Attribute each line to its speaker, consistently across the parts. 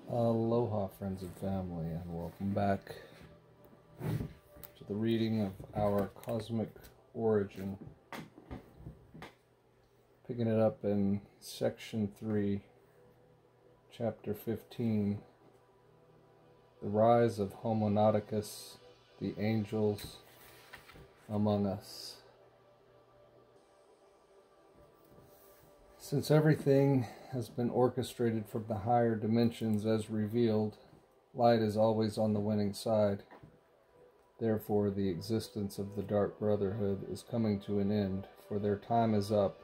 Speaker 1: Aloha, friends and family, and welcome back to the reading of our cosmic origin. Picking it up in section 3, chapter 15, the rise of Homonauticus, the angels among us. Since everything has been orchestrated from the higher dimensions as revealed, light is always on the winning side. Therefore, the existence of the Dark Brotherhood is coming to an end, for their time is up.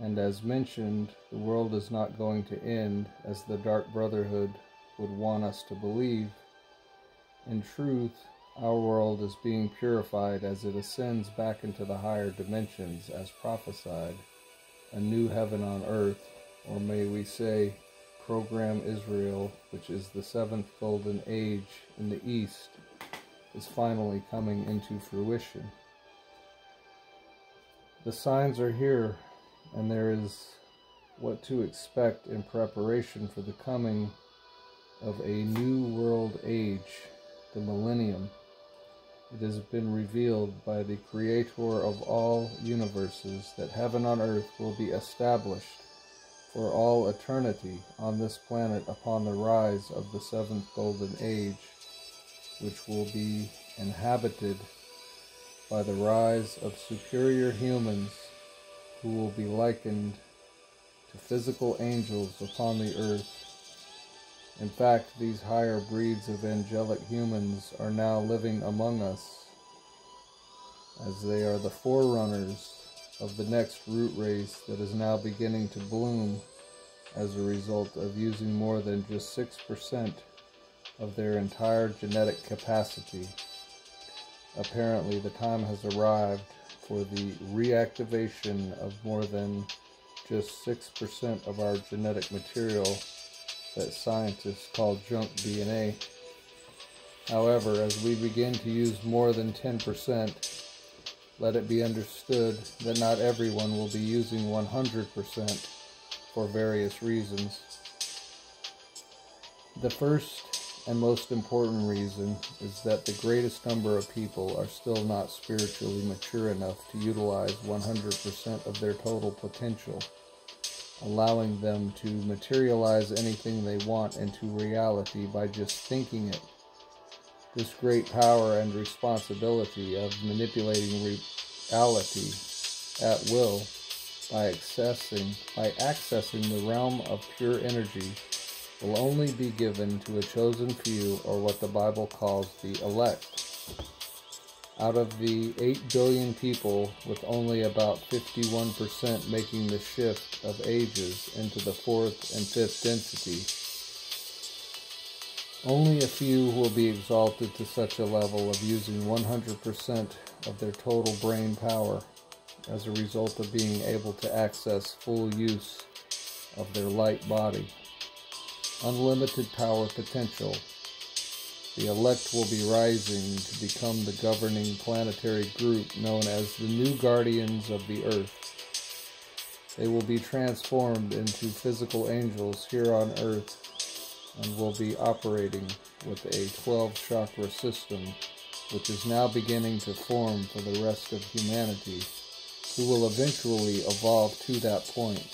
Speaker 1: And as mentioned, the world is not going to end as the Dark Brotherhood would want us to believe. In truth, our world is being purified as it ascends back into the higher dimensions as prophesied. A new heaven on earth, or may we say, Program Israel, which is the seventh golden age in the East, is finally coming into fruition. The signs are here, and there is what to expect in preparation for the coming of a new world age, the millennium. It has been revealed by the Creator of all universes that heaven on earth will be established for all eternity on this planet upon the rise of the seventh golden age, which will be inhabited by the rise of superior humans who will be likened to physical angels upon the earth. In fact, these higher breeds of angelic humans are now living among us, as they are the forerunners of the next root race that is now beginning to bloom as a result of using more than just 6% of their entire genetic capacity. Apparently, the time has arrived for the reactivation of more than just 6% of our genetic material that scientists call junk DNA. However, as we begin to use more than 10%, let it be understood that not everyone will be using 100% for various reasons. The first and most important reason is that the greatest number of people are still not spiritually mature enough to utilize 100% of their total potential, allowing them to materialize anything they want into reality by just thinking it. This great power and responsibility of manipulating reality at will by accessing the realm of pure energy will only be given to a chosen few, or what the Bible calls the elect. Out of the 8 billion people, with only about 51% making the shift of ages into the 4th and 5th density, only a few will be exalted to such a level of using 100% of their total brain power as a result of being able to access full use of their light body. Unlimited power potential. The elect will be rising to become the governing planetary group known as the New Guardians of the Earth. They will be transformed into physical angels here on Earth and will be operating with a 12-chakra system, which is now beginning to form for the rest of humanity, who will eventually evolve to that point.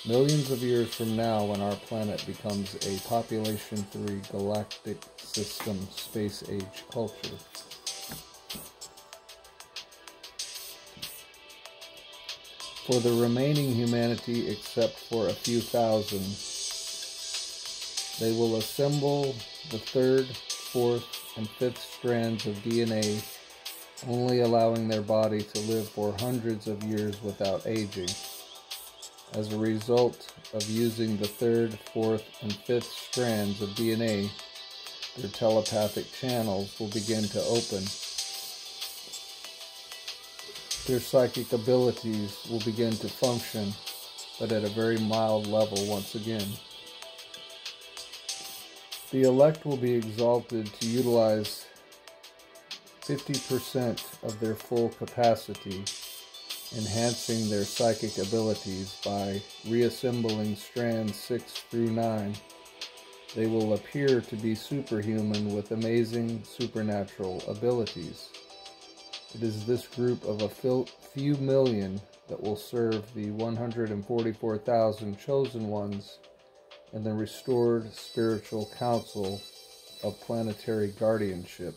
Speaker 1: Millions of years from now, when our planet becomes a population 3 galactic system space age culture. For the remaining humanity, except for a few thousand, they will assemble the 3rd, 4th, and 5th strands of DNA, only allowing their body to live for hundreds of years without aging. As a result of using the 3rd, 4th, and 5th strands of DNA, their telepathic channels will begin to open. Their psychic abilities will begin to function, but at a very mild level once again. The elect will be exalted to utilize 50% of their full capacity, enhancing their psychic abilities by reassembling strands 6 through 9 they will appear to be superhuman with amazing supernatural abilities. It is this group of a few million that will serve the 144,000 chosen ones in the restored spiritual council of planetary guardianship.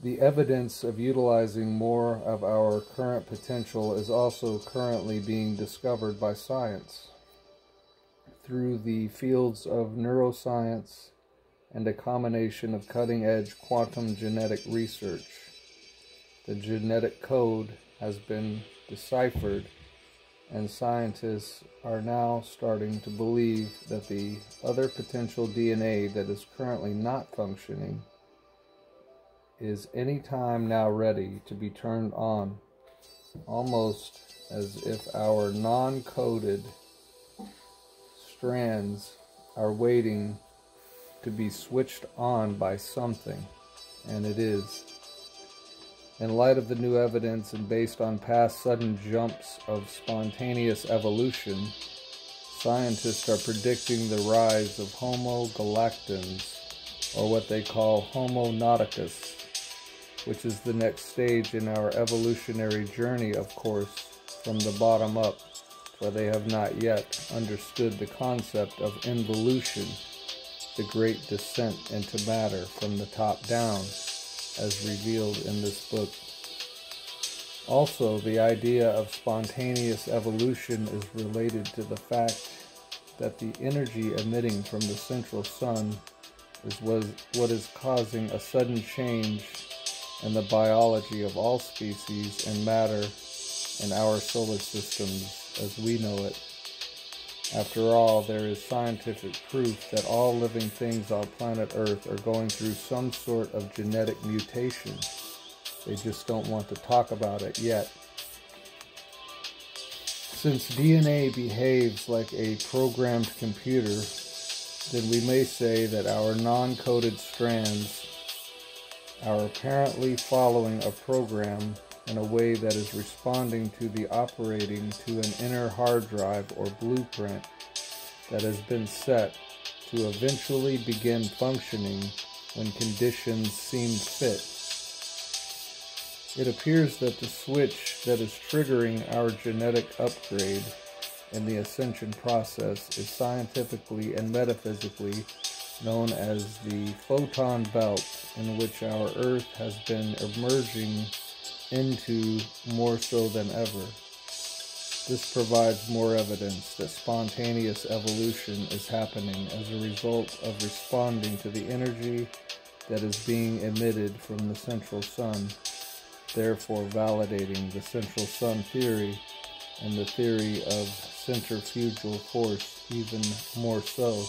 Speaker 1: The evidence of utilizing more of our current potential is also currently being discovered by science through the fields of neuroscience and a combination of cutting-edge quantum genetic research. The genetic code has been deciphered, and scientists are now starting to believe that the other potential DNA that is currently not functioning is any time now ready to be turned on, almost as if our non-coded strands are waiting to be switched on by something, and it is. In light of the new evidence and based on past sudden jumps of spontaneous evolution, scientists are predicting the rise of Homo galactans, or what they call Homonauticus, which is the next stage in our evolutionary journey, of course, from the bottom up, for they have not yet understood the concept of involution, the great descent into matter from the top down, as revealed in this book. Also, the idea of spontaneous evolution is related to the fact that the energy emitting from the central sun is what is causing a sudden change in the biology of all species and matter in our solar systems as we know it. After all, there is scientific proof that all living things on planet Earth are going through some sort of genetic mutation. They just don't want to talk about it yet. Since DNA behaves like a programmed computer, then we may say that our non-coded strands are apparently following a program in a way that is responding to the operating to an inner hard drive or blueprint that has been set to eventually begin functioning when conditions seem fit. It appears that the switch that is triggering our genetic upgrade in the ascension process is scientifically and metaphysically known as the photon belt, in which our Earth has been emerging into more so than ever. This provides more evidence that spontaneous evolution is happening as a result of responding to the energy that is being emitted from the central sun, therefore validating the central sun theory and the theory of centrifugal force even more so.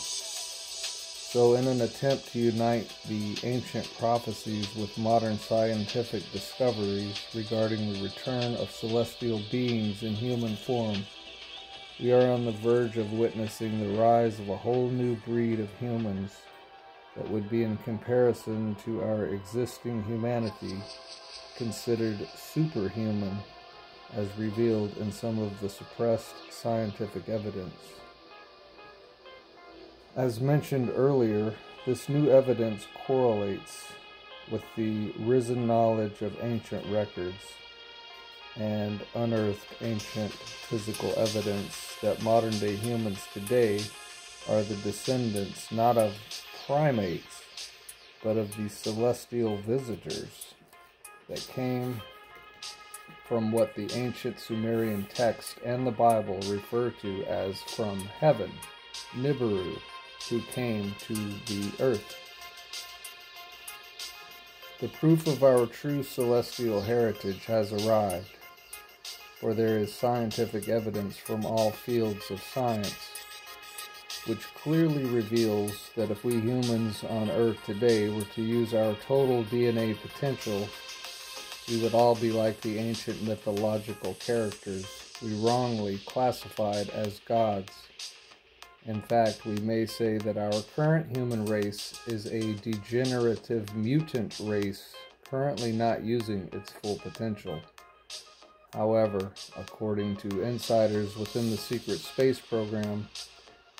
Speaker 1: So in an attempt to unite the ancient prophecies with modern scientific discoveries regarding the return of celestial beings in human form, we are on the verge of witnessing the rise of a whole new breed of humans that would be, in comparison to our existing humanity, considered superhuman, as revealed in some of the suppressed scientific evidence. As mentioned earlier, this new evidence correlates with the risen knowledge of ancient records and unearthed ancient physical evidence that modern-day humans today are the descendants not of primates, but of the celestial visitors that came from what the ancient Sumerian text and the Bible refer to as from heaven, Nibiru, who came to the earth. The proof of our true celestial heritage has arrived, for there is scientific evidence from all fields of science, which clearly reveals that if we humans on Earth today were to use our total DNA potential, we would all be like the ancient mythological characters we wrongly classified as gods. In fact, we may say that our current human race is a degenerative mutant race currently not using its full potential. However, according to insiders within the secret space program,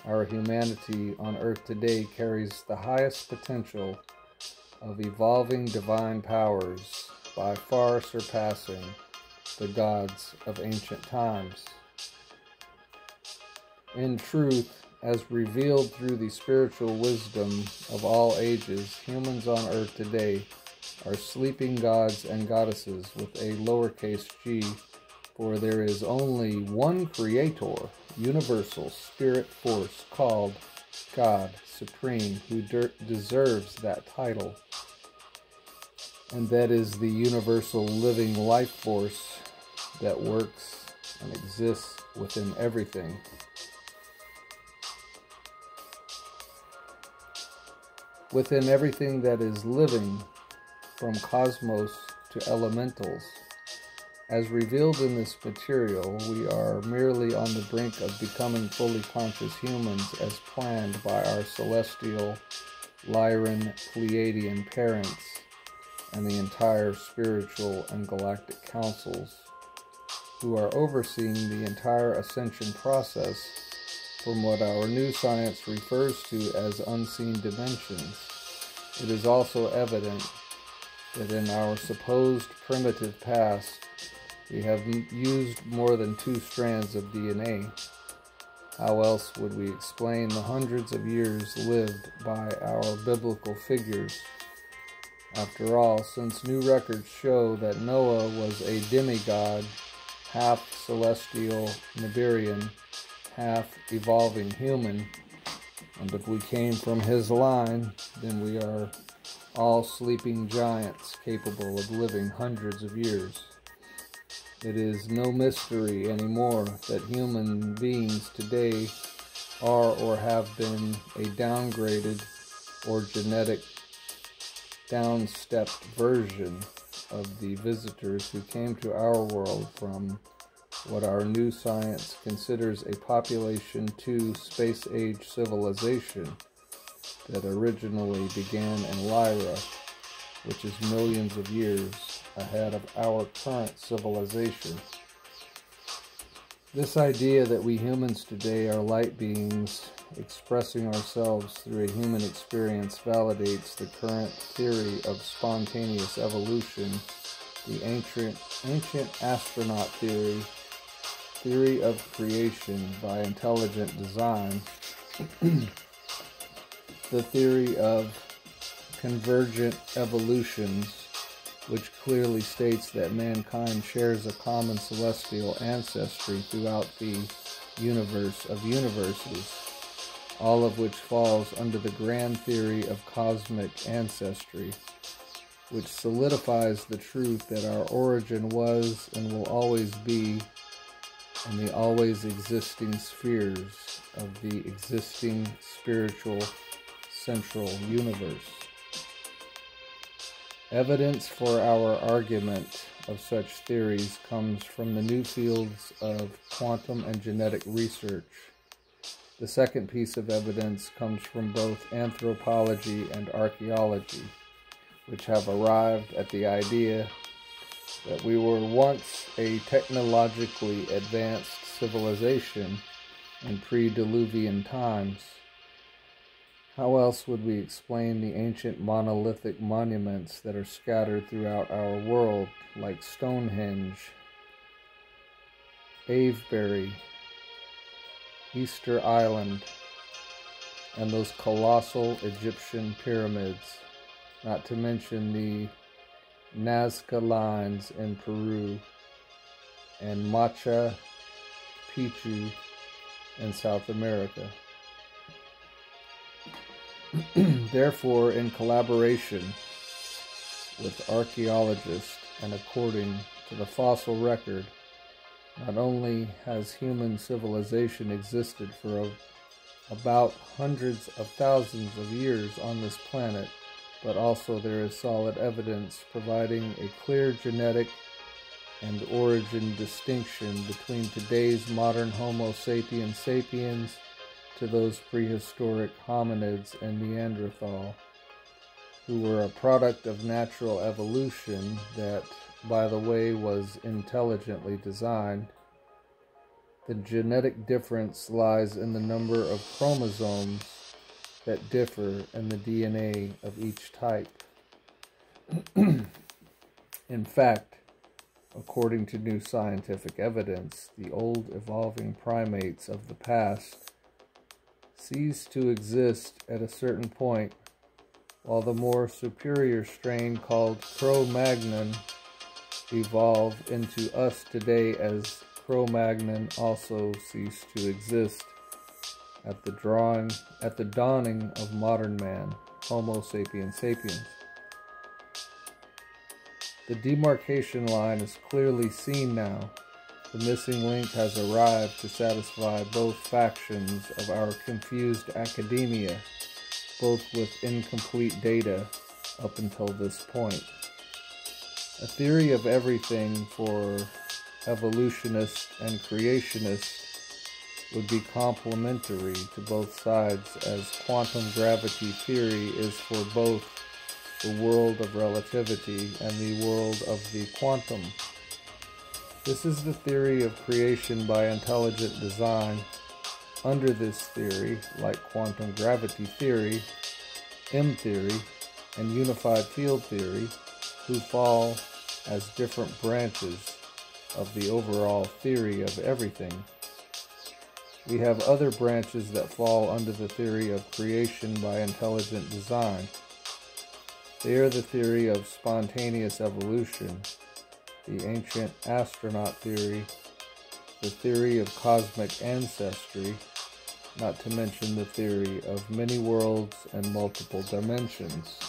Speaker 1: Our humanity on earth today carries the highest potential of evolving divine powers, by far surpassing the gods of ancient times. In truth, as revealed through the spiritual wisdom of all ages, humans on earth today are sleeping gods and goddesses with a lowercase g, for there is only one creator, universal spirit force called God Supreme, who deserves that title. And that is the universal living life force that works and exists within everything. Within everything that is living, from cosmos to elementals. As revealed in this material, we are merely on the brink of becoming fully conscious humans as planned by our celestial, Lyran, Pleiadian parents and the entire spiritual and galactic councils, who are overseeing the entire ascension process from what our new science refers to as unseen dimensions. It is also evident that in our supposed primitive past, we have used more than 2 strands of DNA. How else would we explain the hundreds of years lived by our biblical figures? After all, since new records show that Noah was a demigod, half celestial Nibirian, half evolving human, and if we came from his line, then we are all sleeping giants capable of living hundreds of years. It is no mystery anymore that human beings today are or have been a downgraded or genetic downstepped version of the visitors who came to our world from what our new science considers a population 2 space-age civilization that originally began in Lyra, which is millions of years ahead of our current civilization. This idea that we humans today are light beings expressing ourselves through a human experience validates the current theory of spontaneous evolution, the ancient astronaut theory of creation by intelligent design, the theory of convergent evolutions, which clearly states that mankind shares a common celestial ancestry throughout the universe of universes, all of which falls under the grand theory of cosmic ancestry, which solidifies the truth that our origin was and will always be in the always existing spheres of the existing spiritual central universe. Evidence for our argument of such theories comes from the new fields of quantum and genetic research. The second piece of evidence comes from both anthropology and archaeology, which have arrived at the idea that we were once a technologically advanced civilization in pre-Diluvian times. How else would we explain the ancient monolithic monuments that are scattered throughout our world, like Stonehenge, Avebury, Easter Island, and those colossal Egyptian pyramids, not to mention the Nazca lines in Peru and Machu Picchu in South America. Therefore, in collaboration with archaeologists and according to the fossil record, not only has human civilization existed for about hundreds of thousands of years on this planet, but also there is solid evidence providing a clear genetic and origin distinction between today's modern Homo sapiens sapiens to those prehistoric hominids and Neanderthal, who were a product of natural evolution that, by the way, was intelligently designed. The genetic difference lies in the number of chromosomes that differ in the DNA of each type. In fact, according to new scientific evidence, the old evolving primates of the past ceased to exist at a certain point, while the more superior strain called Cro-Magnon evolved into us today as Cro-Magnon also ceased to exist at the dawning of modern man, Homo sapiens sapiens. The demarcation line is clearly seen now. The missing link has arrived to satisfy both factions of our confused academia, both with incomplete data up until this point. A theory of everything for evolutionists and creationists would be complementary to both sides, as quantum gravity theory is for both the world of relativity and the world of the quantum. This is the theory of creation by intelligent design. Under this theory, like quantum gravity theory, M theory, and unified field theory, who fall as different branches of the overall theory of everything. We have other branches that fall under the theory of creation by intelligent design. They are the theory of spontaneous evolution, the ancient astronaut theory, the theory of cosmic ancestry, not to mention the theory of many worlds and multiple dimensions.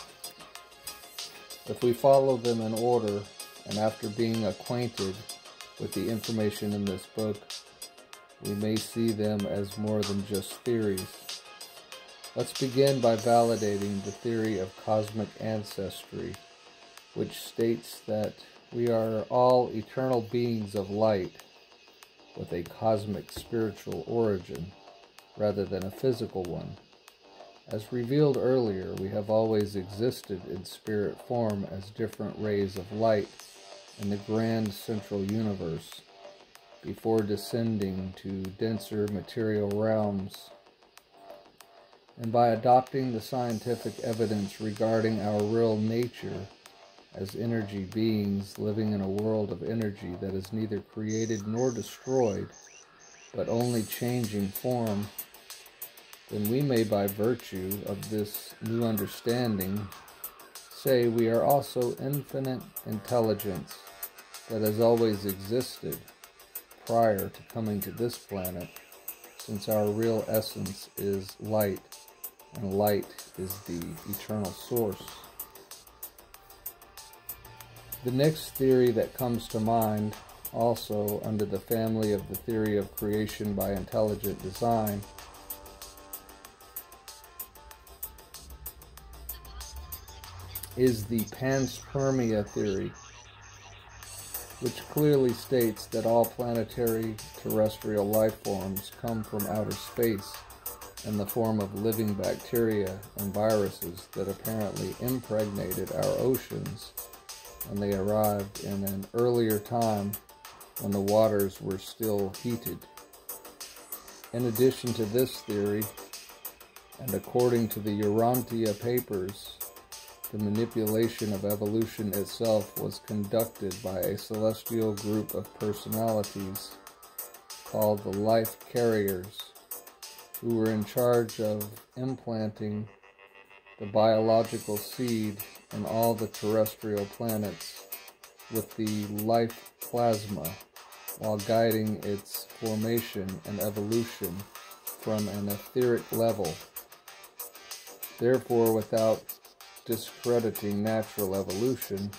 Speaker 1: If we follow them in order, and after being acquainted with the information in this book, we may see them as more than just theories. Let's begin by validating the theory of cosmic ancestry, which states that we are all eternal beings of light with a cosmic spiritual origin rather than a physical one. As revealed earlier, we have always existed in spirit form as different rays of light in the grand central universe before descending to denser material realms. And by adopting the scientific evidence regarding our real nature as energy beings living in a world of energy that is neither created nor destroyed, but only changing form, then we may, by virtue of this new understanding, say we are also infinite intelligence that has always existed prior to coming to this planet, since our real essence is light, and light is the eternal source. The next theory that comes to mind, also under the family of the theory of creation by intelligent design, is the panspermia theory, which clearly states that all planetary terrestrial life forms come from outer space in the form of living bacteria and viruses that apparently impregnated our oceans when they arrived in an earlier time when the waters were still heated. In addition to this theory, and according to the Urantia papers, the manipulation of evolution itself was conducted by a celestial group of personalities called the Life Carriers, who were in charge of implanting the biological seed in all the terrestrial planets with the life plasma, while guiding its formation and evolution from an etheric level. Therefore, without discrediting natural evolution,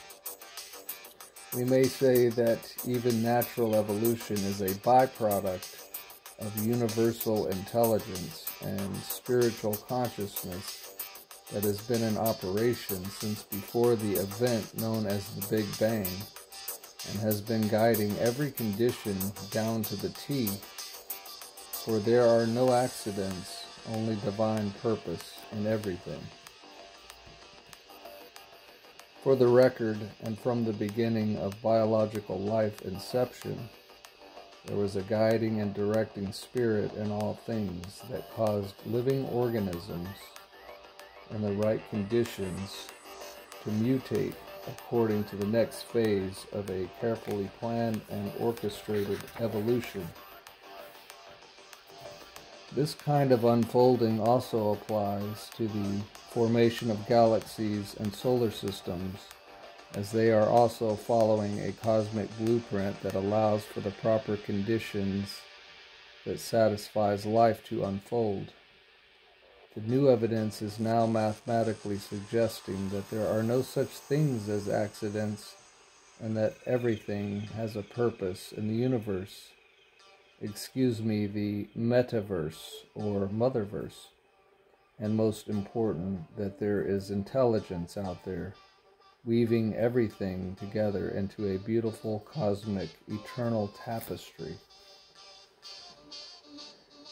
Speaker 1: we may say that even natural evolution is a byproduct of universal intelligence and spiritual consciousness that has been in operation since before the event known as the Big Bang, and has been guiding every condition down to the T, for there are no accidents, only divine purpose in everything. For the record, and from the beginning of biological life inception, There was a guiding and directing spirit in all things that caused living organisms in the right conditions to mutate according to the next phase of a carefully planned and orchestrated evolution. This kind of unfolding also applies to the formation of galaxies and solar systems, as they are also following a cosmic blueprint that allows for the proper conditions that satisfies life to unfold. The new evidence is now mathematically suggesting that there are no such things as accidents and that everything has a purpose in the universe. The metaverse or motherverse. And most important, that there is intelligence out there, weaving everything together into a beautiful cosmic eternal tapestry.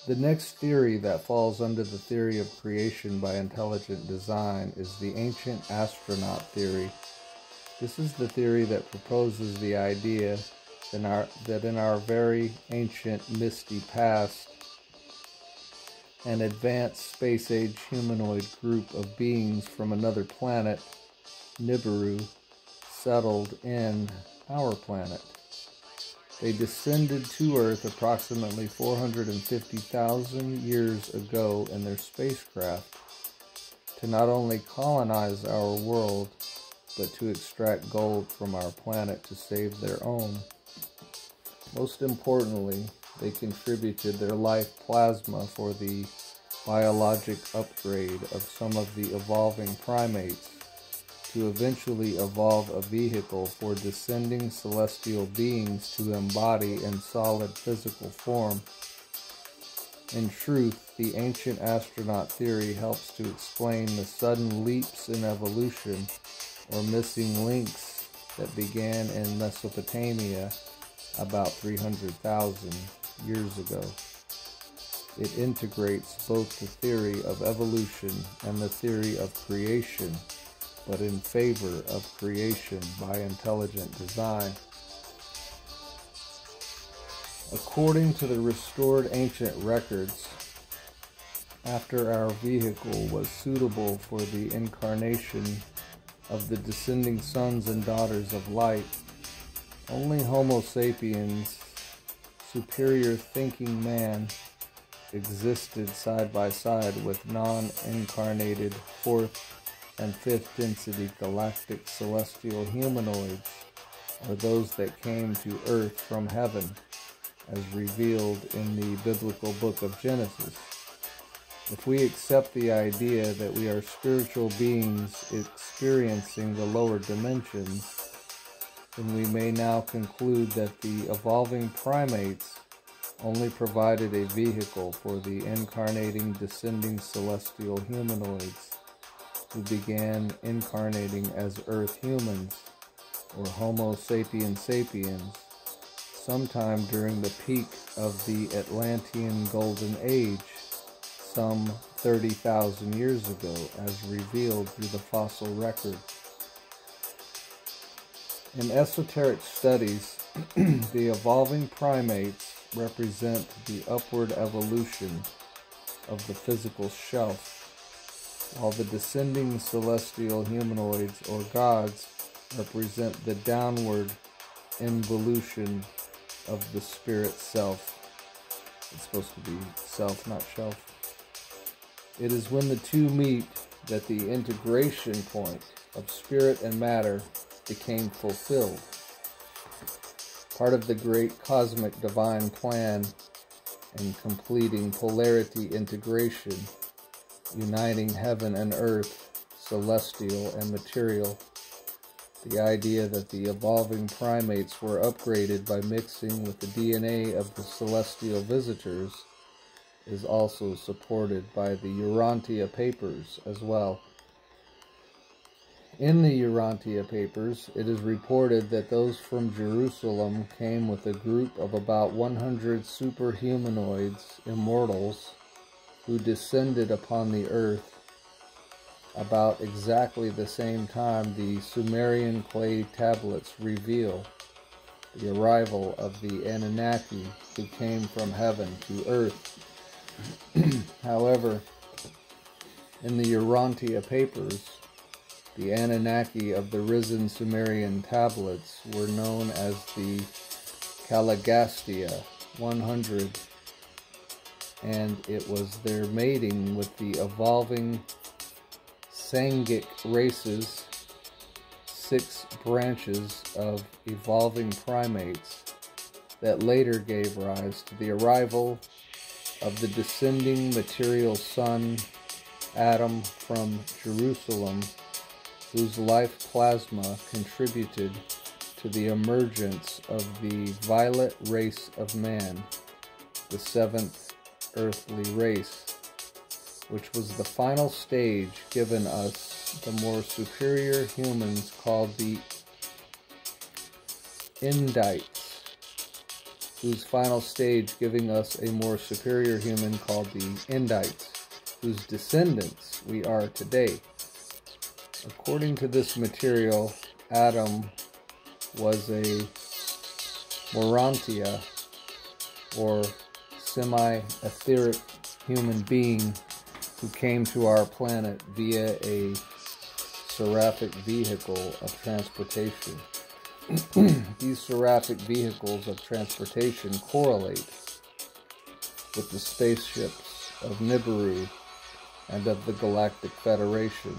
Speaker 1: The next theory that falls under the theory of creation by intelligent design is the ancient astronaut theory. This is the theory that proposes the idea that in our very ancient misty past, an advanced space-age humanoid group of beings from another planet, Nibiru, settled in our planet. They descended to Earth approximately 450,000 years ago in their spacecraft to not only colonize our world, but to extract gold from our planet to save their own. Most importantly, they contributed their life plasma for the biologic upgrade of some of the evolving primates to eventually evolve a vehicle for descending celestial beings to embody in solid physical form. In truth, the ancient astronaut theory helps to explain the sudden leaps in evolution or missing links that began in Mesopotamia about 300,000 years ago. It integrates both the theory of evolution and the theory of creation, but in favor of creation by intelligent design. According to the restored ancient records, after our vehicle was suitable for the incarnation of the descending sons and daughters of light, only Homo sapiens, superior thinking man, existed side by side with non-incarnated fourth and fifth density galactic celestial humanoids, or those that came to earth from heaven, as revealed in the biblical book of Genesis. If we accept the idea that we are spiritual beings experiencing the lower dimensions, then we may now conclude that the evolving primates only provided a vehicle for the incarnating descending celestial humanoids who began incarnating as earth humans, or Homo sapiens sapiens, sometime during the peak of the Atlantean Golden Age, some 30,000 years ago, as revealed through the fossil record. In esoteric studies, the evolving primates represent the upward evolution of the physical shelf, while the descending celestial humanoids or gods represent the downward involution of the spirit self. It's supposed to be self, not shelf. It is when the two meet that the integration point of spirit and matter became fulfilled. Part of the great cosmic divine plan in completing polarity integration, uniting heaven and earth, celestial and material. The idea that the evolving primates were upgraded by mixing with the DNA of the celestial visitors is also supported by the Urantia papers as well. In the Urantia papers, it is reported that those from Jerusalem came with a group of about 100 superhumanoids, immortals, who descended upon the earth about exactly the same time the Sumerian clay tablets reveal. the arrival of the Anunnaki who came from heaven to earth. However, in the Urantia papers, the Anunnaki of the risen Sumerian tablets were known as the Kalagastia 100, and it was their mating with the evolving Sangic races, 6 branches of evolving primates, that later gave rise to the arrival of the descending material son, Adam, from Jerusalem, whose life plasma contributed to the emergence of the violet race of man, the 7th earthly race, which was the final stage given us the more superior humans called the Indites, whose final stage giving us a more superior human called the Indites, whose descendants we are today. According to this material, Adam was a Morantia, or semi-etheric human being who came to our planet via a seraphic vehicle of transportation. These seraphic vehicles of transportation correlate with the spaceships of Nibiru and of the Galactic Federation.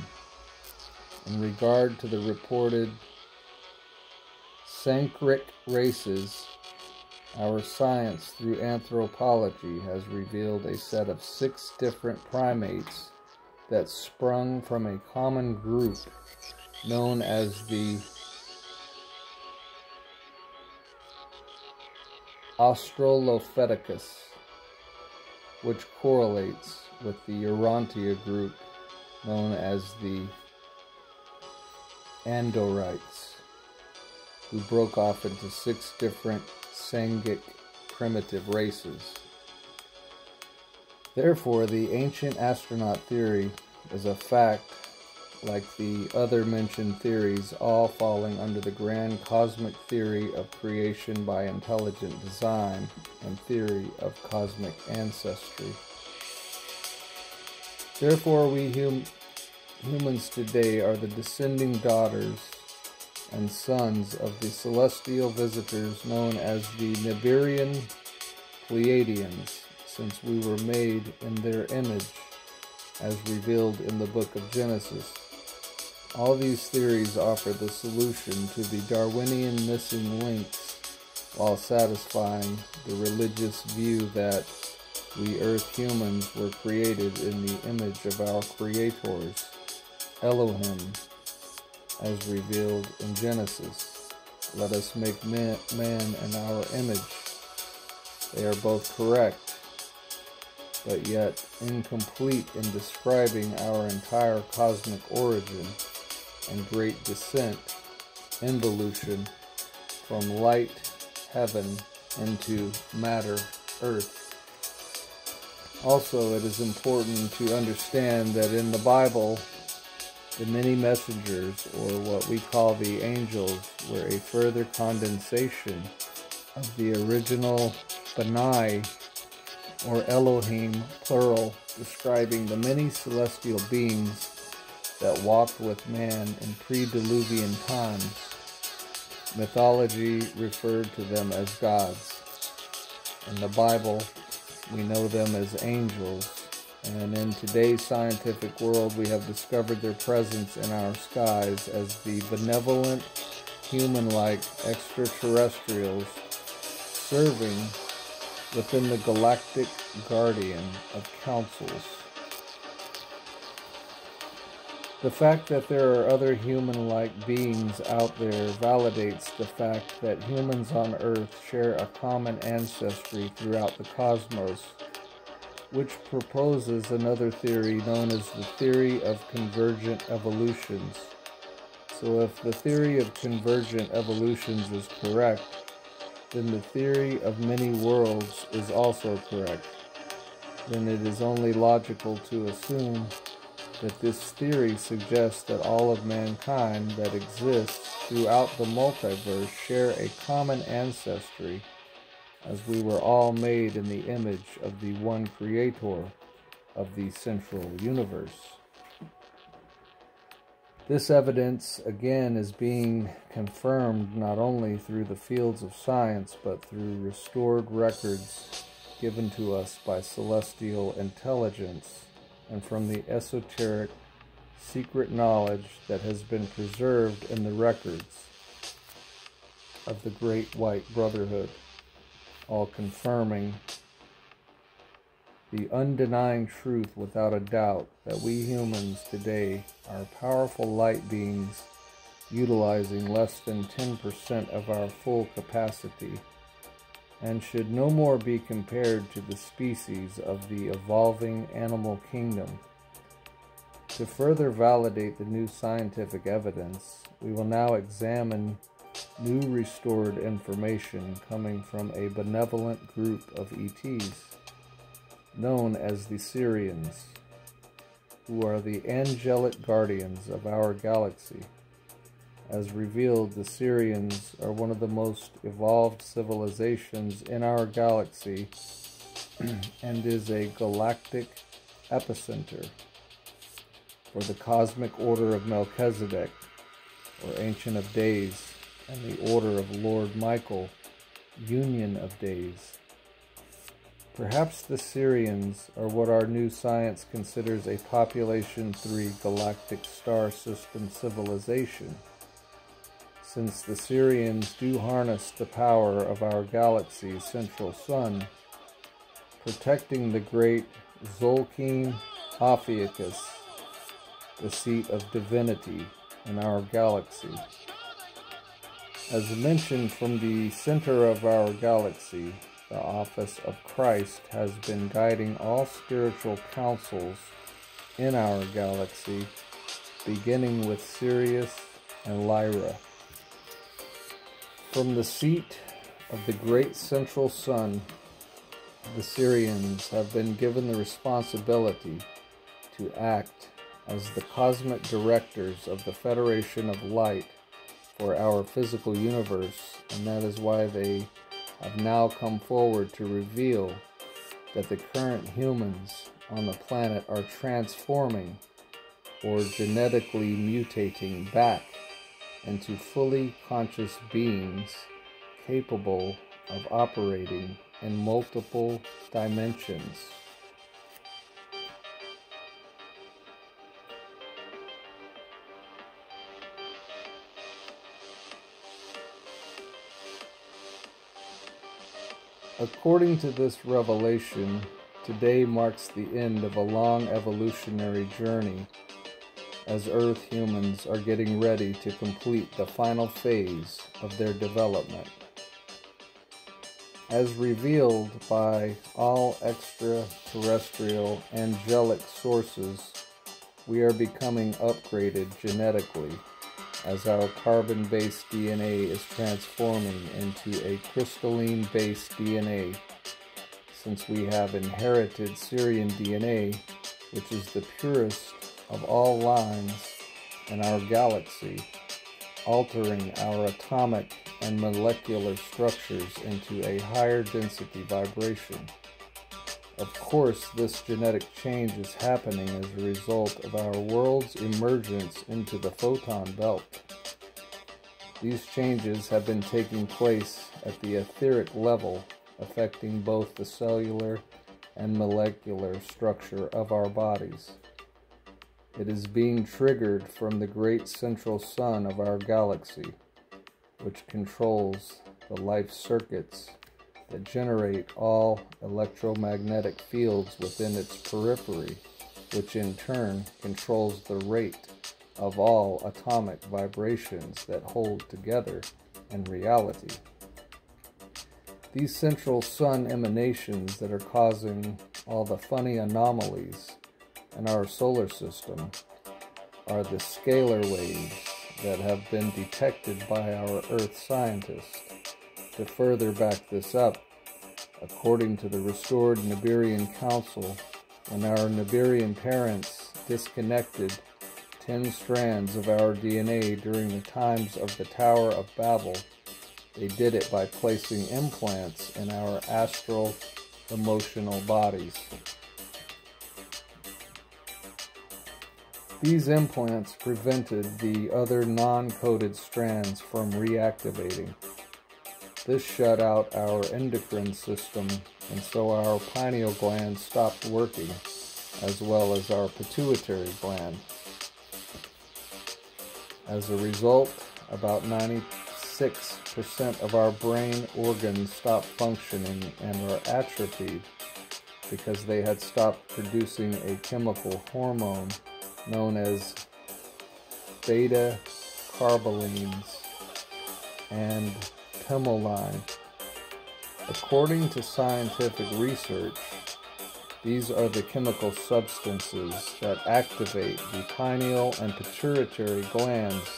Speaker 1: In regard to the reported Sankhric races, our science through anthropology has revealed a set of 6 different primates that sprung from a common group known as the Australopithecus, which correlates with the Urantia group known as the Andorites, who broke off into 6 different Sangic primitive races. Therefore, the ancient astronaut theory is a fact, like the other mentioned theories, all falling under the grand cosmic theory of creation by intelligent design and theory of cosmic ancestry. Therefore, we humans today are the descending daughters and sons of the celestial visitors known as the Nibirian Pleiadians, since we were made in their image, as revealed in the book of Genesis. All these theories offer the solution to the Darwinian missing links, while satisfying the religious view that we Earth humans were created in the image of our creators, Elohim, as revealed in Genesis. Let us make man in our image. They are both correct, but yet incomplete in describing our entire cosmic origin and great descent, involution, from light, heaven, into matter, earth. Also, it is important to understand that in the Bible, the many messengers, or what we call the angels, were a further condensation of the original Benai, or Elohim, plural, describing the many celestial beings that walked with man in pre-Diluvian times. Mythology referred to them as gods. In the Bible, we know them as angels. And in today's scientific world, we have discovered their presence in our skies as the benevolent, human-like extraterrestrials serving within the galactic guardian of councils. The fact that there are other human-like beings out there validates the fact that humans on Earth share a common ancestry throughout the cosmos, which proposes another theory known as the theory of convergent evolutions. So if the theory of convergent evolutions is correct, then the theory of many worlds is also correct. Then it is only logical to assume that this theory suggests that all of mankind that exists throughout the multiverse share a common ancestry, as we were all made in the image of the one creator of the central universe. This evidence, again, is being confirmed not only through the fields of science, but through restored records given to us by celestial intelligence and from the esoteric, secret knowledge that has been preserved in the records of the Great White Brotherhood, all confirming the undenying truth without a doubt that we humans today are powerful light beings utilizing less than 10% of our full capacity, and should no more be compared to the species of the evolving animal kingdom. To further validate the new scientific evidence, we will now examine new restored information coming from a benevolent group of ETs known as the Sirians, who are the angelic guardians of our galaxy. As revealed, the Sirians are one of the most evolved civilizations in our galaxy and is a galactic epicenter for the cosmic order of Melchizedek, or Ancient of Days, and the order of Lord Michael, Union of Days. Perhaps the Sirians are what our new science considers a population 3 galactic star system civilization, since the Sirians do harness the power of our galaxy's central sun, protecting the great Xolkeen Ophiuchus, the seat of divinity in our galaxy. As mentioned, from the center of our galaxy, the office of Christ has been guiding all spiritual councils in our galaxy, beginning with Sirius and Lyra. From the seat of the great central sun, the Sirians have been given the responsibility to act as the cosmic directors of the Federation of Light for our physical universe, and that is why they have now come forward to reveal that the current humans on the planet are transforming or genetically mutating back into fully conscious beings capable of operating in multiple dimensions. According to this revelation, today marks the end of a long evolutionary journey, as Earth humans are getting ready to complete the final phase of their development. As revealed by all extraterrestrial angelic sources, we are becoming upgraded genetically as our carbon-based DNA is transforming into a crystalline-based DNA, since we have inherited Sirian DNA, which is the purest of all lines in our galaxy, altering our atomic and molecular structures into a higher density vibration. Of course, this genetic change is happening as a result of our world's emergence into the photon belt. These changes have been taking place at the etheric level, affecting both the cellular and molecular structure of our bodies. It is being triggered from the great central sun of our galaxy, which controls the life circuits that generate all electromagnetic fields within its periphery, which in turn controls the rate of all atomic vibrations that hold together in reality. These central sun emanations that are causing all the funny anomalies in our solar system are the scalar waves that have been detected by our Earth scientists. To further back this up, according to the restored Nibirian Council, When our Nibirian parents disconnected 10 strands of our DNA during the times of the Tower of Babel, they did it by placing implants in our astral, emotional bodies. These implants prevented the other non-coded strands from reactivating. This shut out our endocrine system, and so our pineal gland stopped working, as well as our pituitary gland. As a result, about 96% of our brain organs stopped functioning and were atrophied because they had stopped producing a chemical hormone known as beta-carbolines and pimoline. According to scientific research, these are the chemical substances that activate the pineal and pituitary glands,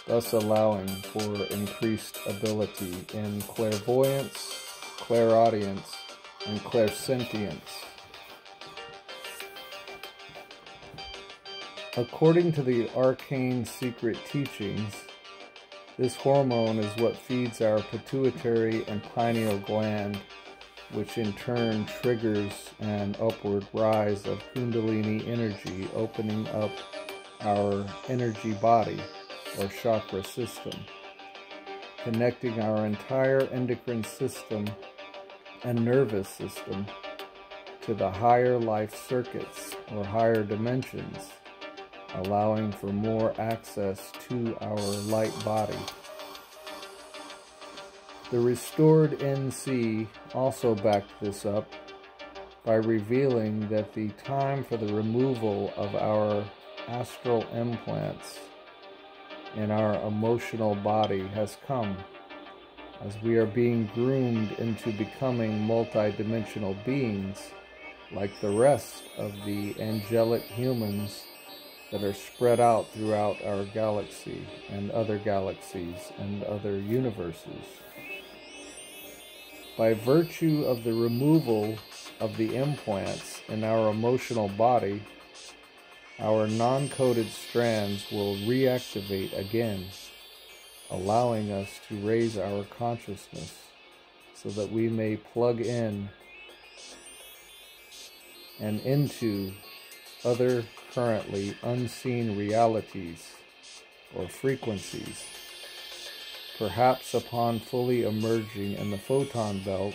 Speaker 1: thus allowing for increased ability in clairvoyance, clairaudience, and clairsentience. According to the arcane secret teachings, this hormone is what feeds our pituitary and pineal gland, which in turn triggers an upward rise of Kundalini energy, opening up our energy body or chakra system, connecting our entire endocrine system and nervous system to the higher life circuits or higher dimensions, allowing for more access to our light body. The restored NC also backed this up by revealing that the time for the removal of our astral implants in our emotional body has come, as we are being groomed into becoming multidimensional beings like the rest of the angelic humans that are spread out throughout our galaxy and other galaxies and other universes. By virtue of the removal of the implants in our emotional body, our non-coded strands will reactivate again, allowing us to raise our consciousness so that we may plug in and into other currently unseen realities or frequencies. Perhaps upon fully emerging in the photon belt,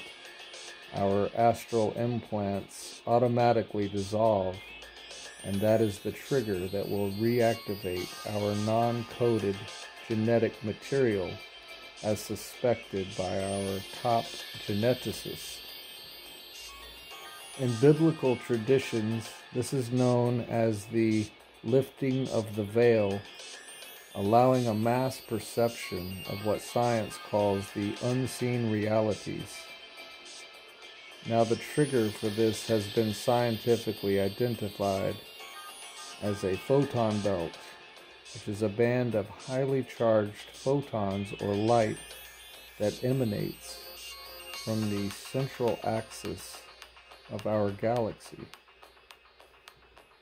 Speaker 1: our astral implants automatically dissolve, and that is the trigger that will reactivate our non-coded genetic material as suspected by our top geneticists. In biblical traditions, this is known as the lifting of the veil, allowing a mass perception of what science calls the unseen realities. Now, the trigger for this has been scientifically identified as a photon belt, which is a band of highly charged photons or light that emanates from the central axis of our galaxy.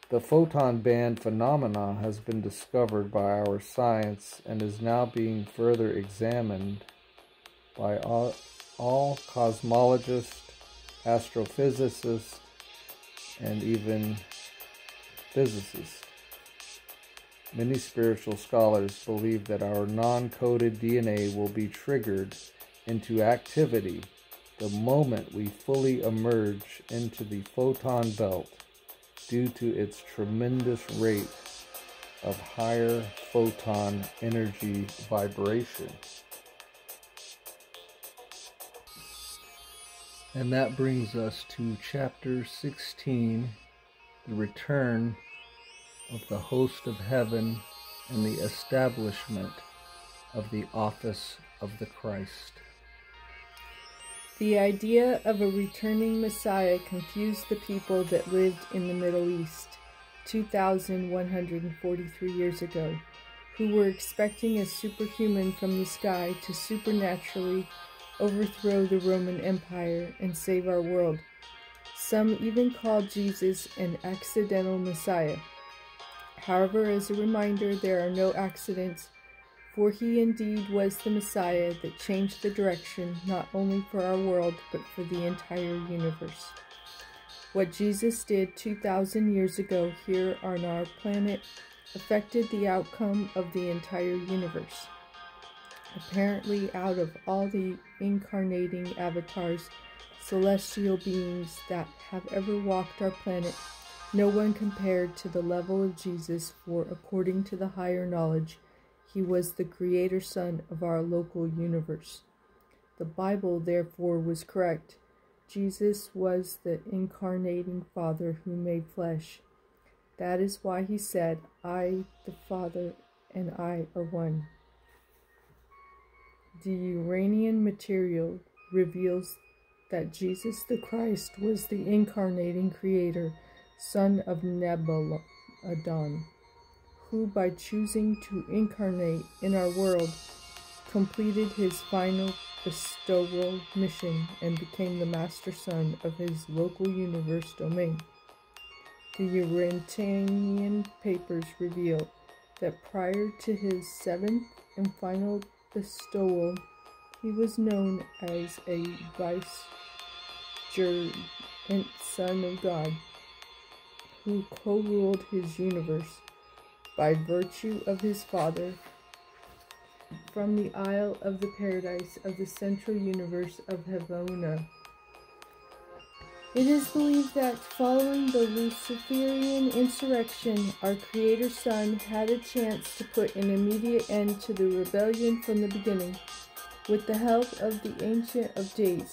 Speaker 1: The photon band phenomena has been discovered by our science and is now being further examined by all cosmologists, astrophysicists, and even physicists. Many spiritual scholars believe that our non-coded DNA will be triggered into activity the moment we fully emerge into the photon belt due to its tremendous rate of higher photon energy vibration. And that brings us to chapter 16, the return of the host of heaven and the establishment of the office of the Christ.
Speaker 2: The idea of a returning Messiah confused the people that lived in the Middle East 2,143 years ago, who were expecting a superhuman from the sky to supernaturally overthrow the Roman Empire and save our world. Some even call Jesus an accidental Messiah. However, as a reminder, there are no accidents, for he indeed was the Messiah that changed the direction not only for our world, but for the entire universe. What Jesus did 2,000 years ago here on our planet affected the outcome of the entire universe. Apparently, out of all the incarnating avatars, celestial beings that have ever walked our planet, no one compared to the level of Jesus, for according to the higher knowledge, he was the creator son of our local universe. The Bible, therefore, was correct. Jesus was the incarnating Father who made flesh. That is why he said, I, the Father, and I are one. The Uranian material reveals that Jesus the Christ was the incarnating creator, son of Nebuladon, who by choosing to incarnate in our world completed his final bestowal mission and became the master son of his local universe domain. The Uranian papers reveal that prior to his seventh and final bestowal, he was known as a vicegerent son of God, who co-ruled his universe by virtue of his father from the Isle of the Paradise of the central universe of Homonauticus. It is believed that following the Luciferian insurrection, our Creator Son had a chance to put an immediate end to the rebellion from the beginning, with the help of the Ancient of Days,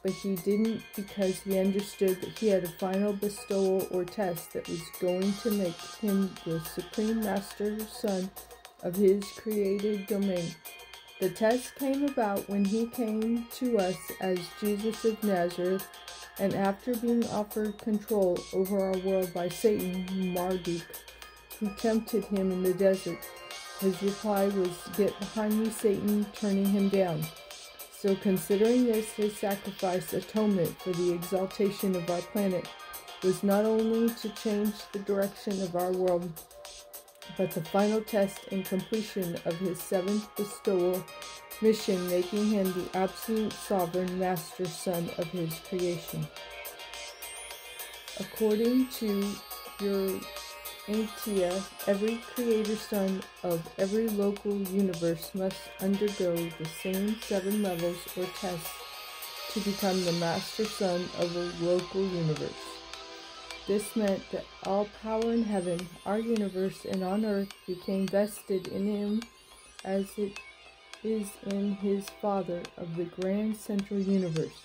Speaker 2: but he didn't, because he understood that he had a final bestowal or test that was going to make him the supreme master son of his created domain. The test came about when he came to us as Jesus of Nazareth, and after being offered control over our world by Satan, Marduk, who tempted him in the desert, his reply was, "Get behind me, Satan," turning him down. So considering this, his sacrifice atonement for the exaltation of our planet was not only to change the direction of our world, but the final test and completion of his seventh bestowal mission, making him the absolute sovereign master son of his creation. According to Urania, every creator son of every local universe must undergo the same 7 levels or tests to become the master son of a local universe. This meant that all power in heaven, our universe, and on earth became vested in him as it is in his Father of the grand central universe.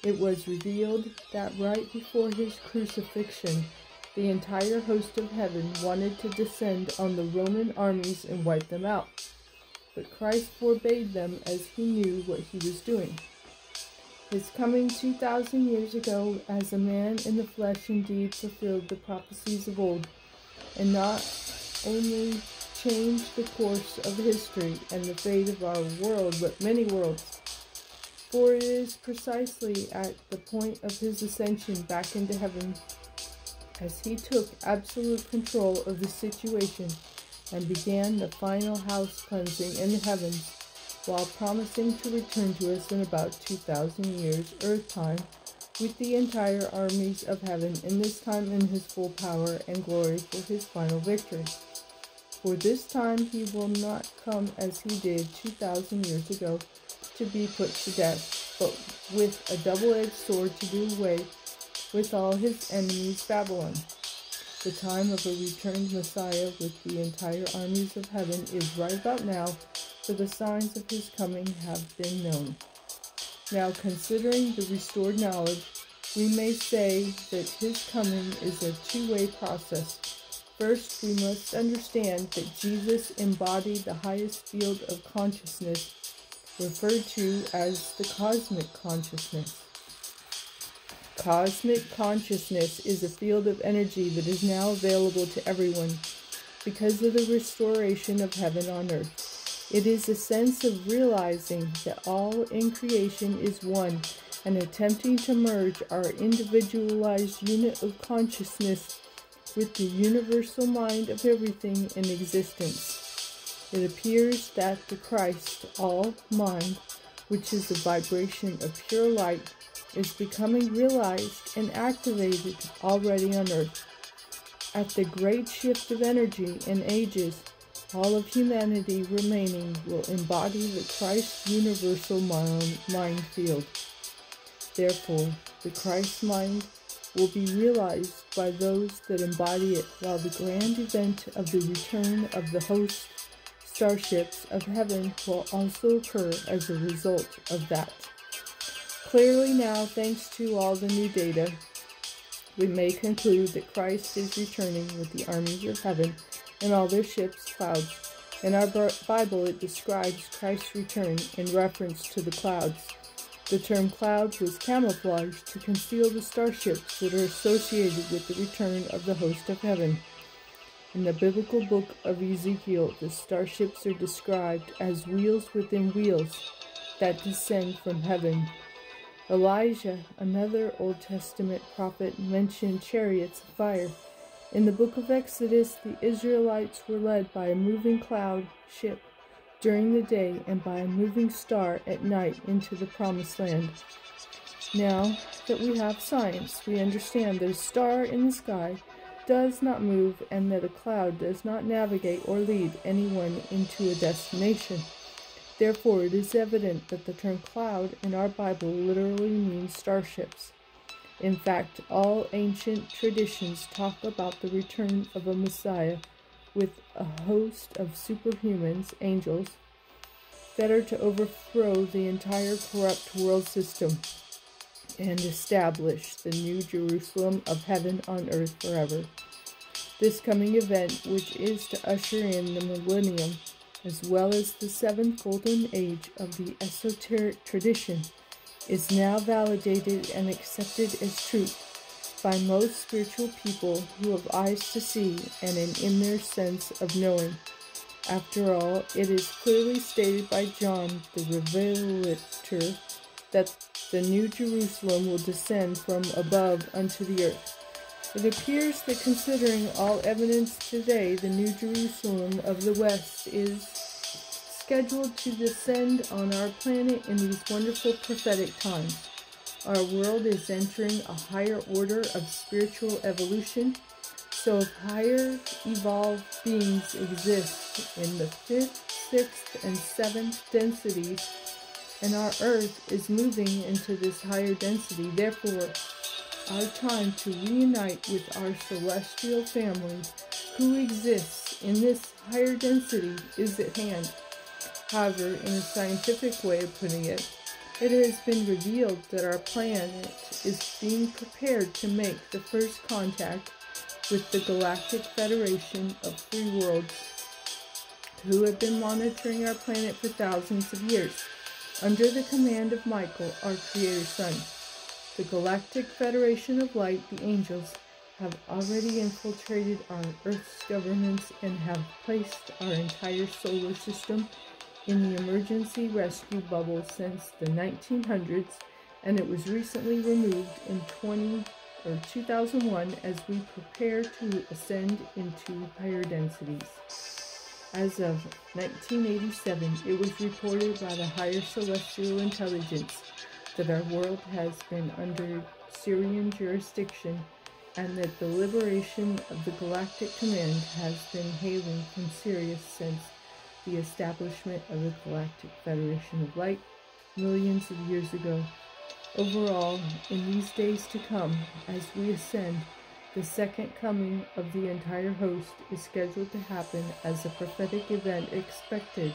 Speaker 2: It was revealed that right before his crucifixion, the entire host of heaven wanted to descend on the Roman armies and wipe them out, but Christ forbade them as he knew what he was doing. His coming 2,000 years ago as a man in the flesh indeed fulfilled the prophecies of old, and not only changed the course of history and the fate of our world, but many worlds. For it is precisely at the point of his ascension back into heaven, as he took absolute control of the situation and began the final house cleansing in the heavens, while promising to return to us in about 2,000 years Earth time with the entire armies of heaven, and this time in his full power and glory for his final victory. For this time he will not come as he did 2,000 years ago to be put to death, but with a double-edged sword to do away with all his enemies Babylon. The time of a returned Messiah with the entire armies of heaven is right about now, for the signs of his coming have been known. Now, considering the restored knowledge, we may say that his coming is a two-way process. First, we must understand that Jesus embodied the highest field of consciousness, referred to as the cosmic consciousness. Cosmic consciousness is a field of energy that is now available to everyone because of the restoration of heaven on earth. It is a sense of realizing that all in creation is one, and attempting to merge our individualized unit of consciousness with the universal mind of everything in existence. It appears that the Christ, all mind, which is a vibration of pure light, is becoming realized and activated already on Earth. At the great shift of energy and ages, all of humanity remaining will embody the Christ universal mind field. Therefore, the Christ mind will be realized by those that embody it, while the grand event of the return of the host starships of heaven will also occur as a result of that. Clearly now, thanks to all the new data, we may conclude that Christ is returning with the armies of heaven and all their ships, clouds. In our Bible, it describes Christ's return in reference to the clouds. The term clouds was camouflaged to conceal the starships that are associated with the return of the host of heaven. In the biblical book of Ezekiel, the starships are described as wheels within wheels that descend from heaven. Elijah, another Old Testament prophet, mentioned chariots of fire. In the book of Exodus, the Israelites were led by a moving cloud ship during the day and by a moving star at night into the promised land. Now that we have science, we understand that a star in the sky does not move and that a cloud does not navigate or lead anyone into a destination. Therefore, it is evident that the term cloud in our Bible literally means starships. In fact, all ancient traditions talk about the return of a Messiah with a host of superhumans, angels, that are to overthrow the entire corrupt world system and establish the new Jerusalem of heaven on earth forever. This coming event, which is to usher in the millennium, as well as the seventh golden age of the esoteric tradition, is now validated and accepted as truth by most spiritual people who have eyes to see and an inner sense of knowing. After all, it is clearly stated by John the Revelator that the new Jerusalem will descend from above unto the earth. It appears that, considering all evidence today, the new Jerusalem of the West is scheduled to descend on our planet in these wonderful prophetic times. Our world is entering a higher order of spiritual evolution, so if higher evolved beings exist in the 5th, 6th, and 7th densities, and our Earth is moving into this higher density, therefore, our time to reunite with our celestial families who exists in this higher density is at hand. However, in a scientific way of putting it, it has been revealed that our planet is being prepared to make the first contact with the Galactic Federation of Free Worlds, who have been monitoring our planet for thousands of years, under the command of Michael, our Creator's Son. The Galactic Federation of Light, the angels, have already infiltrated our Earth's governance and have placed our entire solar system in the emergency rescue bubble since the 1900s, and it was recently removed in 2001 as we prepare to ascend into higher densities. As of 1987, it was reported by the higher celestial intelligence that our world has been under Syrian jurisdiction and that the liberation of the Galactic Command has been hailing from Sirius since the establishment of the Galactic Federation of Light millions of years ago. Overall, in these days to come, as we ascend, the second coming of the entire host is scheduled to happen as a prophetic event expected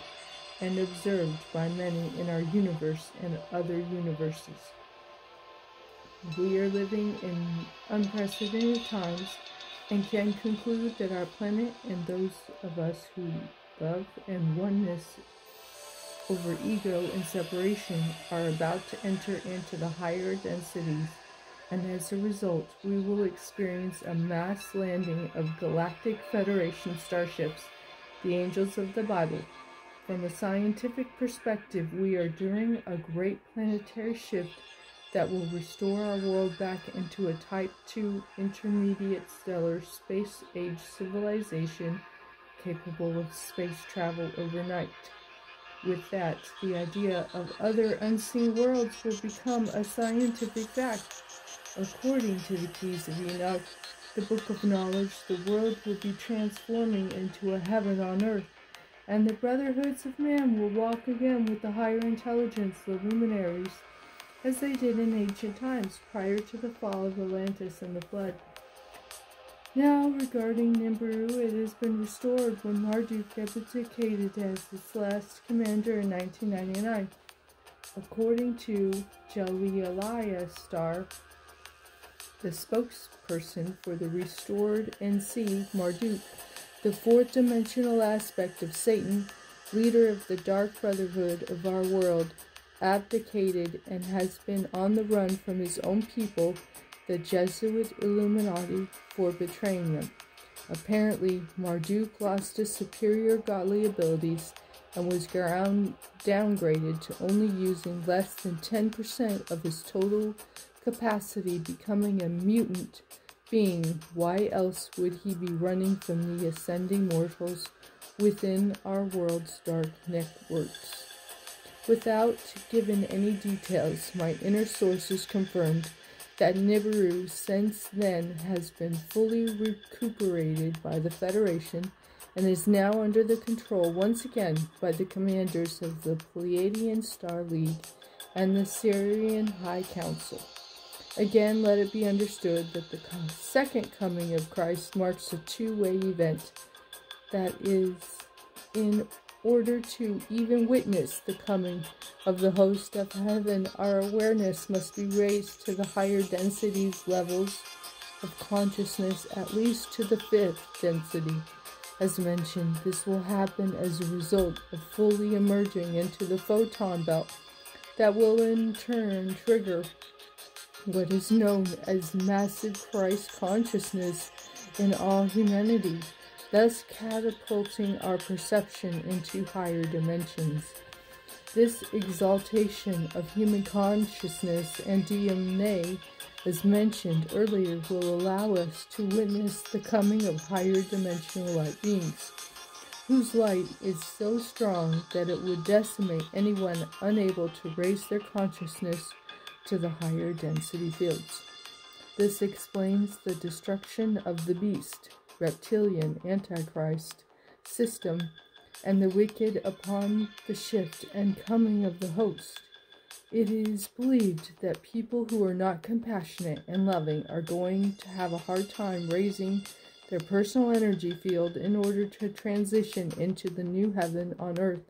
Speaker 2: and observed by many in our universe and other universes. We are living in unprecedented times and can conclude that our planet and those of us who love and oneness over ego and separation are about to enter into the higher densities, and as a result, we will experience a mass landing of Galactic Federation starships, the angels of the Bible. From a scientific perspective, we are during a great planetary shift that will restore our world back into a Type 2 intermediate stellar space-age civilization capable of space travel overnight. With that, the idea of other unseen worlds will become a scientific fact. According to the Keys of Enoch, the Book of Knowledge, the world will be transforming into a heaven on earth, and the brotherhoods of man will walk again with the higher intelligence, the luminaries, as they did in ancient times prior to the fall of Atlantis and the flood. Now, regarding Nibiru, it has been restored when Marduk abdicated as its last commander in 1999. According to Jaliliah Star, the spokesperson for the restored NC, Marduk, the fourth dimensional aspect of Satan, leader of the dark brotherhood of our world, abdicated and has been on the run from his own people, the Jesuit Illuminati, for betraying them. Apparently, Marduk lost his superior godly abilities and was downgraded to only using less than 10% of his total capacity, becoming a mutant being. Why else would he be running from the ascending mortals within our world's dark networks? Without giving any details, my inner sources confirmed that Nibiru since then has been fully recuperated by the Federation and is now under the control once again by the commanders of the Pleiadian Star League and the Syrian High Council. Again, let it be understood that the second coming of Christ marks a two-way event. That is, in order to even witness the coming of the host of heaven, our awareness must be raised to the higher densities levels of consciousness, at least to the fifth density. As mentioned, this will happen as a result of fully emerging into the photon belt that will in turn trigger what is known as massive Christ consciousness in all humanity, thus catapulting our perception into higher dimensions. This exaltation of human consciousness and DNA, as mentioned earlier, will allow us to witness the coming of higher dimensional light beings, whose light is so strong that it would decimate anyone unable to raise their consciousness to the higher density fields. This explains the destruction of the beast, reptilian Antichrist system, and the wicked upon the shift and coming of the host. It is believed that people who are not compassionate and loving are going to have a hard time raising their personal energy field in order to transition into the new heaven on earth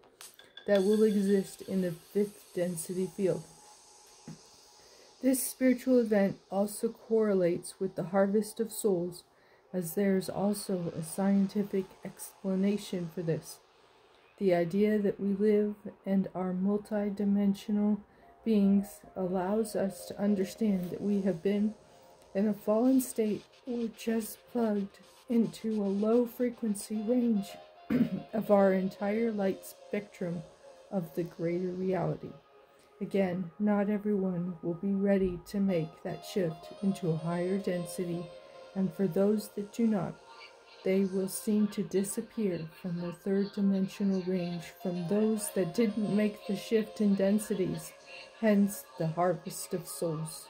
Speaker 2: that will exist in the fifth density field. This spiritual event also correlates with the harvest of souls, as there is also a scientific explanation for this. The idea that we live and are multidimensional beings allows us to understand that we have been in a fallen state or just plugged into a low frequency range of our entire light spectrum of the greater reality. Again, not everyone will be ready to make that shift into a higher density, and for those that do not, they will seem to disappear from the third dimensional range from those that didn't make the shift in densities, hence the harvest of souls.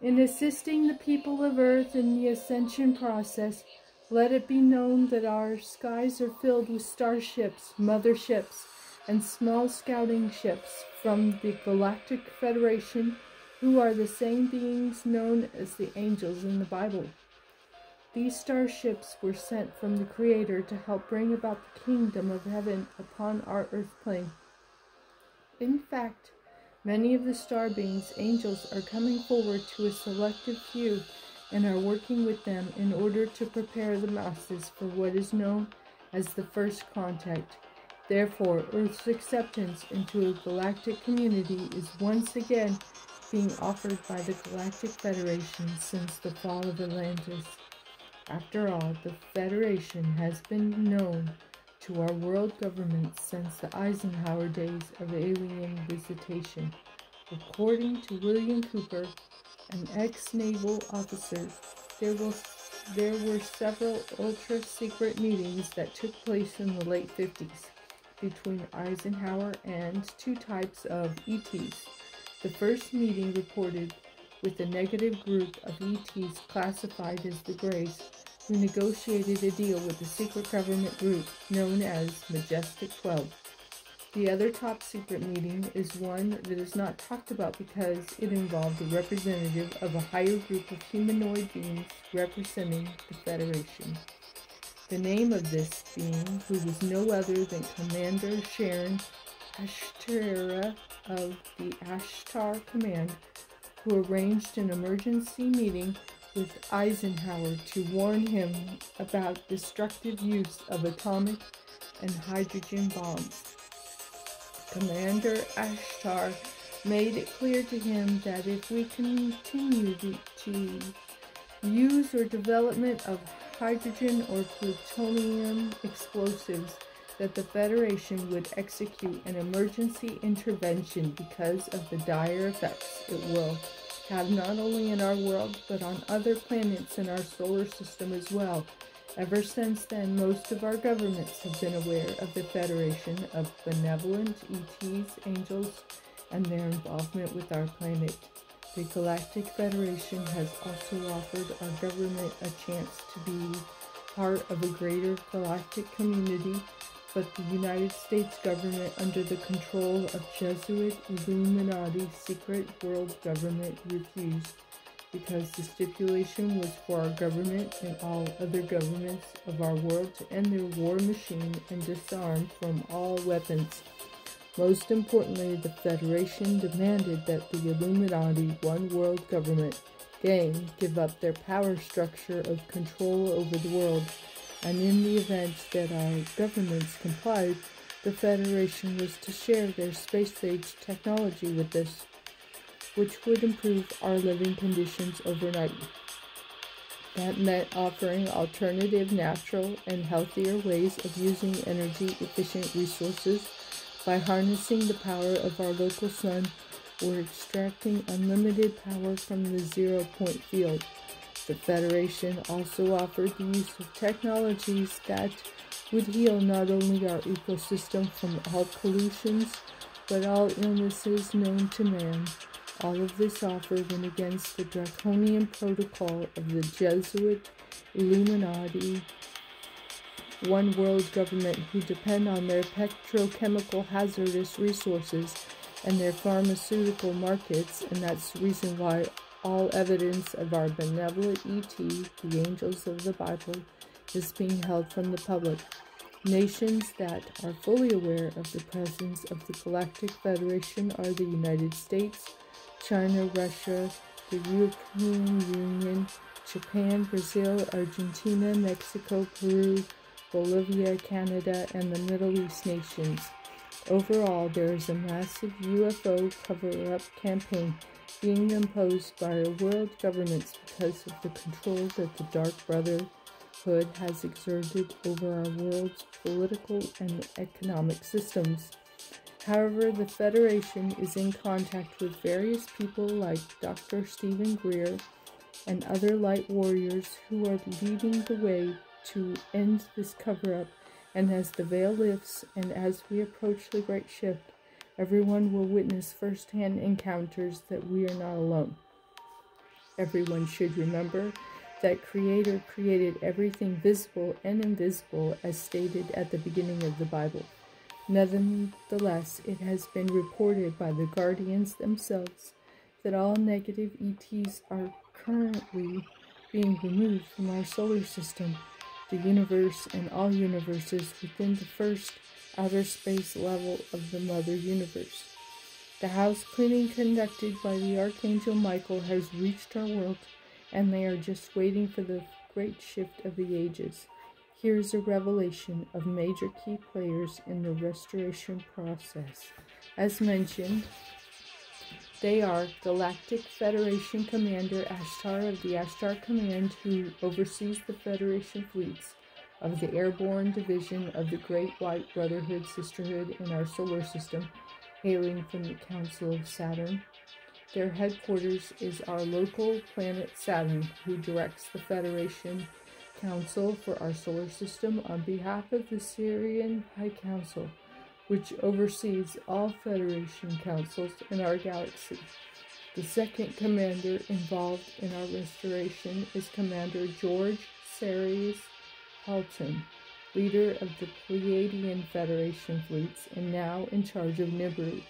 Speaker 2: In assisting the people of Earth in the ascension process, let it be known that our skies are filled with starships, motherships, and small scouting ships from the Galactic Federation, who are the same beings known as the angels in the Bible. These starships were sent from the Creator to help bring about the kingdom of heaven upon our earth plane. In fact, many of the star beings, angels, are coming forward to a selective few and are working with them in order to prepare the masses for what is known as the first contact. Therefore, Earth's acceptance into a galactic community is once again being offered by the Galactic Federation since the fall of Atlantis. After all, the Federation has been known to our world government since the Eisenhower days of alien visitation. According to William Cooper, an ex-naval officer, there were several ultra-secret meetings that took place in the late 50s between Eisenhower and two types of ETs. The first meeting reported with a negative group of ETs classified as the Greys, who negotiated a deal with the secret government group known as Majestic 12. The other top-secret meeting is one that is not talked about because it involved a representative of a higher group of humanoid beings representing the Federation. The name of this being, who was no other than Commander Sharon Ashtara of the Ashtar Command, who arranged an emergency meeting with Eisenhower to warn him about destructive use of atomic and hydrogen bombs. Commander Ashtar made it clear to him that if we continued to use or development of hydrogen or plutonium explosives, that the Federation would execute an emergency intervention because of the dire effects it will have not only in our world but on other planets in our solar system as well. Ever since then, most of our governments have been aware of the Federation of benevolent ETs, angels, and their involvement with our planet. The Galactic Federation has also offered our government a chance to be part of a greater galactic community, but the United States government, under the control of Jesuit Illuminati secret world government, refused, because the stipulation was for our government and all other governments of our world to end their war machine and disarm from all weapons. Most importantly, the Federation demanded that the Illuminati One World Government gang give up their power structure of control over the world, and in the event that our governments complied, the Federation was to share their space-age technology with us, which would improve our living conditions overnight. That meant offering alternative, natural, and healthier ways of using energy-efficient resources by harnessing the power of our local sun or extracting unlimited power from the zero-point field. The Federation also offered the use of technologies that would heal not only our ecosystem from all pollutions, but all illnesses known to man. All of this offer went against the draconian protocol of the Jesuit Illuminati One World Government, who depend on their petrochemical hazardous resources and their pharmaceutical markets, and that's the reason why all evidence of our benevolent ET, the angels of the Bible, is being held from the public. Nations that are fully aware of the presence of the Galactic Federation are the United States, China, Russia, the European Union, Japan, Brazil, Argentina, Mexico, Peru, Bolivia, Canada, and the Middle East nations. Overall, there is a massive UFO cover-up campaign being imposed by our world governments because of the control that the Dark Brotherhood has exerted over our world's political and economic systems. However, the Federation is in contact with various people like Dr. Stephen Greer and other light warriors who are leading the way to end this cover-up, and as the veil lifts and as we approach the Great Shift, everyone will witness first-hand encounters that we are not alone. Everyone should remember that Creator created everything visible and invisible as stated at the beginning of the Bible. Nevertheless, it has been reported by the Guardians themselves that all negative ETs are currently being removed from our solar system, the universe, and all universes within the first outer space level of the Mother Universe. The house cleaning conducted by the Archangel Michael has reached our world, and they are just waiting for the great shift of the ages. Here's a revelation of major key players in the restoration process. As mentioned, They are Galactic Federation Commander Ashtar of the Ashtar Command, who oversees the Federation fleets of the Airborne Division of the Great White Brotherhood Sisterhood in our solar system, hailing from the Council of Saturn. Their headquarters is our local planet Saturn, who directs the Federation Council for our solar system on behalf of the Syrian High Council, which oversees all Federation councils in our galaxy. The second commander involved in our restoration is Commander George Ceres Halton, leader of the Pleiadian Federation fleets and now in charge of Nibiru.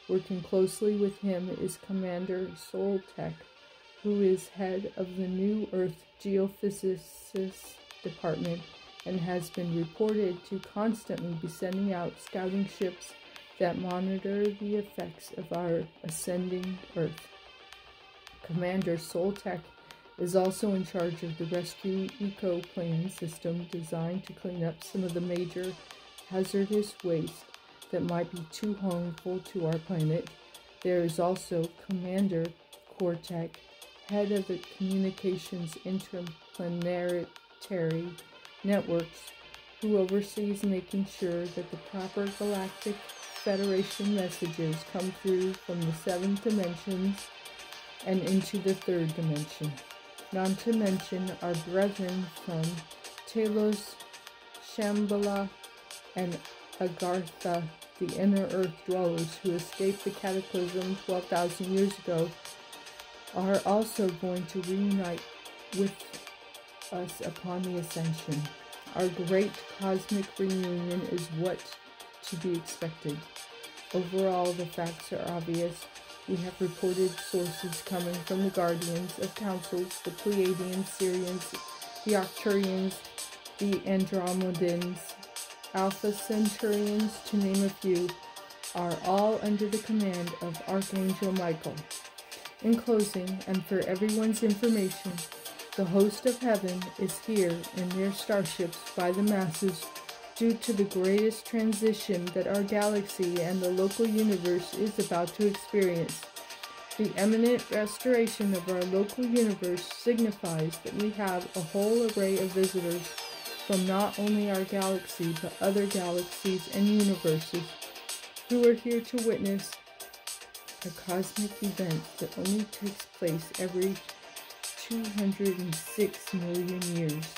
Speaker 2: Working closely with him is Commander Soltech, who is head of the New Earth Geophysicists Department and has been reported to constantly be sending out scouting ships that monitor the effects of our ascending Earth. Commander Soltech is also in charge of the Rescue Eco Plan system designed to clean up some of the major hazardous waste that might be too harmful to our planet. There is also Commander Kortek, head of the Communications Interplanetary Networks, who oversees making sure that the proper Galactic Federation messages come through from the 7th dimensions and into the 3rd dimension. Not to mention our brethren from Telos, Shambhala, and Agartha, the inner earth dwellers who escaped the cataclysm 12,000 years ago, are also going to reunite with us upon the ascension. Our great cosmic reunion is what to be expected. Overall, the facts are obvious. We have reported sources coming from the Guardians of Councils, the Pleiadians, Syrians, the Arcturians, the Andromedans, Alpha Centaurians, to name a few, are all under the command of Archangel Michael. In closing, and for everyone's information, the host of heaven is here in their starships by the masses due to the greatest transition that our galaxy and the local universe is about to experience. The imminent restoration of our local universe signifies that we have a whole array of visitors from not only our galaxy but other galaxies and universes who are here to witness a cosmic event that only takes place every 206 million years.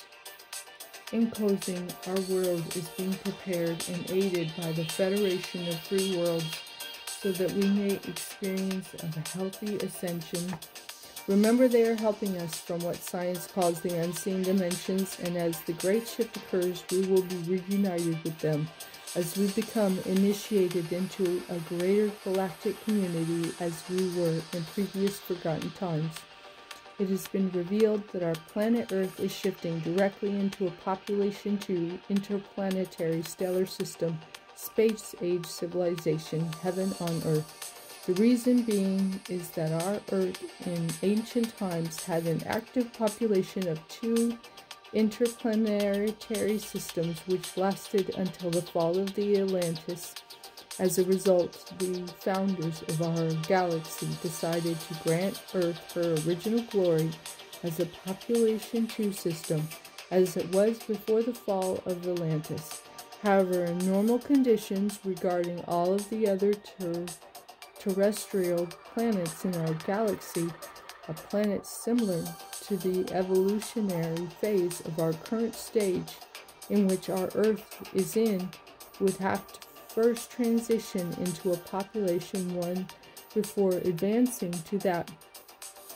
Speaker 2: In closing, our world is being prepared and aided by the Federation of Free Worlds so that we may experience a healthy ascension. Remember, they are helping us from what science calls the unseen dimensions, and as the great shift occurs, we will be reunited with them as we become initiated into a greater galactic community as we were in previous forgotten times. It has been revealed that our planet Earth is shifting directly into a Population 2 interplanetary stellar system, space-age civilization, heaven on Earth. The reason being is that our Earth in ancient times had an active population of 2 interplanetary systems which lasted until the fall of the Atlantis. As a result, the founders of our galaxy decided to grant Earth her original glory as a Population 2 system, as it was before the fall of Atlantis. However, in normal conditions regarding all of the other terrestrial planets in our galaxy, a planet similar to the evolutionary phase of our current stage in which our Earth is in would have to first transition into a Population 1 before advancing to that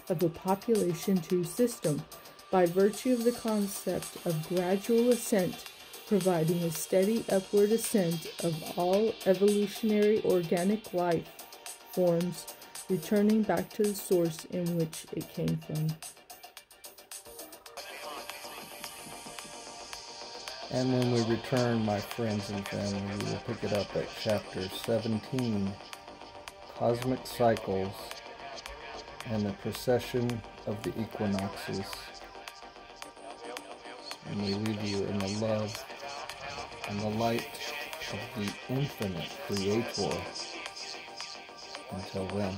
Speaker 2: of a Population 2 system by virtue of the concept of gradual ascent, providing a steady upward ascent of all evolutionary organic life forms, returning back to the source in which it came from.
Speaker 1: And when we return, my friends and family, we will pick it up at chapter 17, Cosmic Cycles and the Precession of the Equinoxes. And we leave you in the love and the light of the infinite Creator. Until then.